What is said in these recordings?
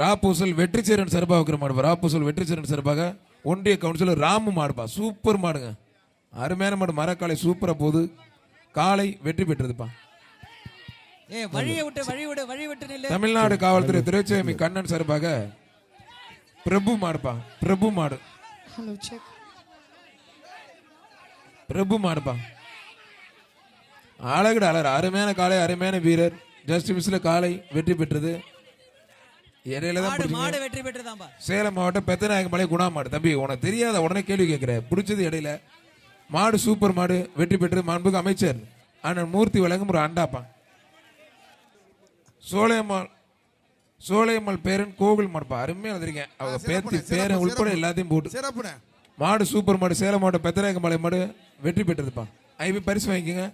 ராப்பூசல் வெற்றிச்சேரன் சார்பாக வைக்கிற மாடுப்பா. ராப்பூசல் வெற்றிச்சேரன் சார்பாக ஒன்றிய கவுன்சிலர் ராமு மாடுப்பா. சூப்பர் மாடுங்க, அருமையான மாடு. மரக்காலை சூப்பரா போகுது, காலை வெற்றி பெற்றதுப்பா. தமிழ்நாடு காவல்துறை துரைசாமி கண்ணன் சார்பாக பிரபு மாடுப்பா. பிரபு மாடு, பிரபு மாடுப்பா. அழகுட அழகு, அருமையான காலை, அருமையான வீரர். ஜஸ்ட் மிஸ்ல காலை வெற்றி பெற்றது. இடையில தான் வெற்றி பெற்றதாம்பா. சேலம் மாவட்டம் பெத்தநாயகமலை குணா மாடு. தம்பி உனக்கு தெரியாத உடனே கேள்வி கேட்கிற, பிடிச்சது இடையில மாடு. சூப்பர் மாடு வெற்றி பெற்றது. மாண்புக்கு அமைச்சர் அண்ணன் மூர்த்தி வழங்கும் ஒரு அண்டாப்பா. சோலையம்மாள் பேரன் கோவில் மாடுப்பா. அருமையா வந்திருக்கேன், அவங்க பேத்தி பேரன் உட்பட எல்லாத்தையும் போட்டு மாடு. சூப்பர் மாடு. சேலம் மாவட்டம் பெத்தநாயகமலை மாடு வெற்றி பெற்றதுப்பா. ஐபி பரிசு வாங்கிக்கோங்க.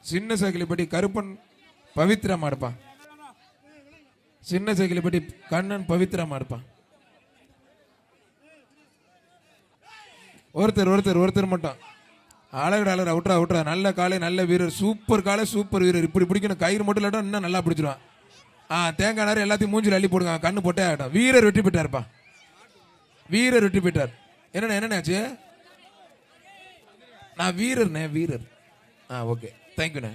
சின்ன சைக்கிள்பட்டி கருப்பன் பவித்ரா மாடுப்பா. சின்ன சைக்கிள்பட்டி கண்ணன் பவித்ரா மாடுப்பா. ஒருத்தர் மட்டும் அழகுட அழகு. விட்டுறா நல்ல காலை, நல்ல வீரர். சூப்பர் காலை, சூப்பர் வீரர். இப்படி பிடிக்கணும், கயிறு மட்டும் இல்லாட்டா இன்னும் நல்லா பிடிச்சிருவான். தேங்காய் நேரம் எல்லாத்தையும் மூஞ்சில் அள்ளி போடுங்க, கண்ணு போட்டே ஆகட்டும். வீரர் வெற்றி பெற்றார்ப்பா. வீரர் வெற்றி பெற்றார். என்னண்ணாச்சு? நான் வீரர்ண்ணே, வீரர். ஓகே, தேங்க்யூண்ணே.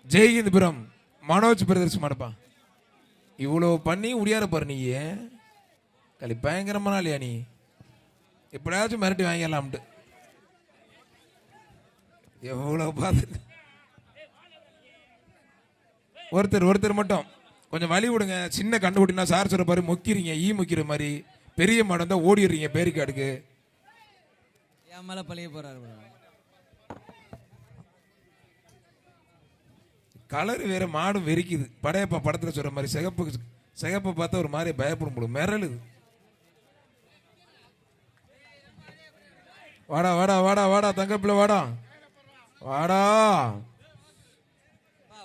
ஜெய்ஹிந்த்புரம் மனோஜ் பிரதர்ஸ் மாடுப்பா. இவ்வளோ பண்ணி உடியார பாரு நீ. களி பயங்கரமான இல்லையா நீ? எப்படியாச்சும் மிரட்டி வாங்கிடலாம்ட்டு எவ்வளவு பார்த்து. ஒருத்தர் மட்டும் கொஞ்சம் வழி விடுங்க. சின்ன கண்டு விட்டினா சார் சொல்ற பாரு மொக்கிறீங்க, முக்கிற மாதிரி. பெரிய மாடு தான் ஓடிடுறீங்க பேரிக்காடுக்கு. என் மேல பழிய போறாரு. கலர் வேற, மாடும் வெறிக்குது. படையப்பா படத்துல சொல்ற மாதிரி சிகப்பு பார்த்தா ஒரு மாதிரி பயப்படும் போடும், மிரளுது. வாடா வாடா வாடா வாடா தங்கப்பிள்ள வாடா வாடா.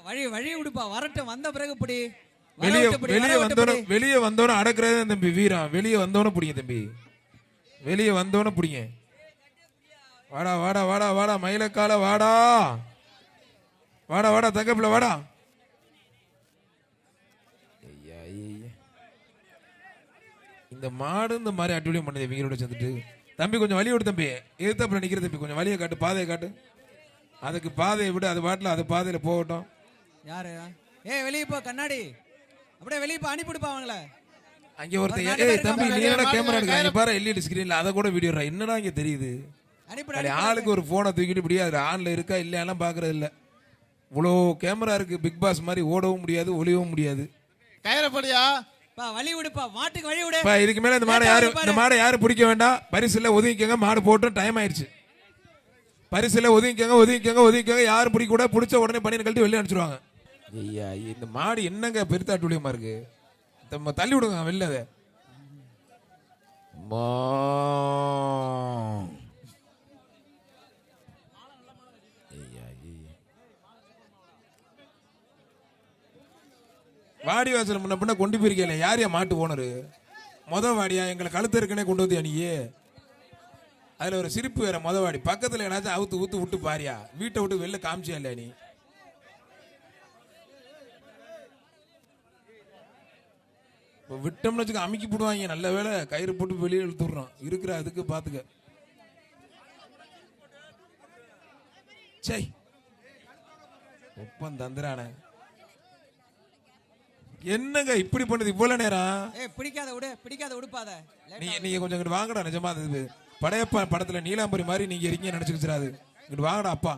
வழி விடுப்பா, வரட்டும். வந்த பிறகு பிடி. வெளியே வந்தோன்னு அடக்குறதே தம்பி வீரம். வெளியே வந்தோன்னு பிடிங்க தம்பி, வெளியே வந்தோன்னு பிடிங்க. வாடா வாடா வாடா வாடா மயிலக்கால வாடா வாடா வாடா தங்கப்பிள்ள வாடா. இந்த மாடு இந்த மாதிரி அட்டுவலியம் பண்ணுது இவங்களோட சேர்ந்துட்டு. தம்பி கொஞ்சம் வழி விடு தம்பி, எதிர்த்தாப்புல நிக்கிற தம்பி. கொஞ்சம் வழியை காட்டு, பாதையை காட்டு. அதுக்கு பாதையை விடு, அது பாட்டில் அது பாதையில போகட்டும். யாரு? வெளியே போ, கண்ணாடி அப்படியே வெளியே போ, அனுப்பிடுப்பா அவங்கள. அங்கே ஒருத்தர் தம்பி நீ என்ன கேமரா எடுக்க பாரு, எல்இடி ஸ்கிரீன்ல அதை கூட வீடியோ என்னடா இங்க தெரியுது. ஆளுக்கு ஒரு போனை தூக்கிட்டு இப்படியே அதுல ஆன்ல இருக்கா இல்லையெல்லாம் பாக்குறது இல்ல. இவ்வளோ கேமரா இருக்கு, பிக் பாஸ் மாதிரி ஓடவும் முடியாது, ஒளியவும் முடியாது. கயிறப்படியா வழி விடுப்பா, மாட்டுக்கு வழி விடு. இதுக்கு மேல இந்த மாடை யாரும் பிடிக்க வேண்டாம். பரிசுல ஒதுங்கிக்கங்க, மாடு போட்டும் டைம் ஆயிடுச்சு. பரிசுல ஒதுங்கிக்கங்க. யாரும் பிடிக்க கூட, பிடிச்ச உடனே பண்ணி கழட்டி வெளியே அனுப்பிச்சிருவாங்க. ஐயா இந்த மாடு என்னங்க பெருத்தாட்டுலியமா இருக்கு, தள்ளி விடுங்க வெளில. அதை வாடி வாசல் முன்ன பின்ன கொண்டு போயிருக்கல. யாரையா மாட்டு ஓனரு? வாடியா எங்களை கழுத்து இருக்கனே கொண்டு வந்தியா நீ? அதுல ஒரு சிரிப்பு வேற. வாடி பக்கத்துல ஏதாச்சும் அவுத்து ஊத்து விட்டு பாரியா, வீட்டை விட்டு வெளில காமிச்சியா இல்லையா நீ? விட்டோம்னு வச்சுக்க அமுக்கி போடுவாங்க. நல்ல வேலை கயிறு போட்டு வெளியே இழுத்துடுறோம். இருக்கிற அதுக்கு பாத்துக்க. சை ஒப்பம் தந்துரான என்னங்க இப்படி பண்ணுது இவ்வளவு நேரம்? பிடிக்காத விடுப்பாத. நீங்க கொஞ்சம் இங்கிட்டு வாங்கடா. நிஜமா அது படையப்பா படத்துல நீலாம்பரி மாதிரி நீங்க இருக்கீங்க நினைச்சுக்கிறாரு. இங்கிட்டு வாங்கடா அப்பா.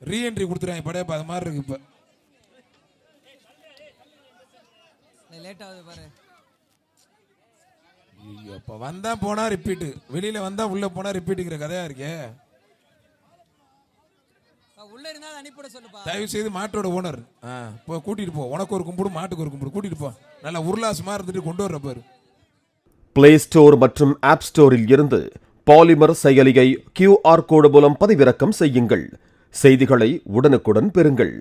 ரீஎன்ட்ரி கொடுத்துறாங்க படையப்பா, அது மாதிரி இருக்கு. இப்ப வந்தா போனா ரிப்பீட், வெளியில வந்தா உள்ள போனா ரிப்பீட்டுங்கிற கதையா இருக்கே. உள்ள இருந்தா அனுப்பிட சொல்லுப்பா. தயவு செய்து மாட்டோட ஓனர் கூட்டிட்டு போ. உனக்கு ஒரு கும்பிடு, மாட்டுக்கு ஒரு கும்பிடு, கூட்டிட்டு போ. நல்லா உருளாசமா இருந்துட்டு கொண்டு வர்ற பாரு. பிளே ஸ்டோர் மற்றும் ஆப் ஸ்டோரில் இருந்து பாலிமர் செயலியை QR கோடு மூலம் பதிவிறக்கம் செய்யுங்கள். செய்திகளை உடனுக்குடன் பெறுங்கள்.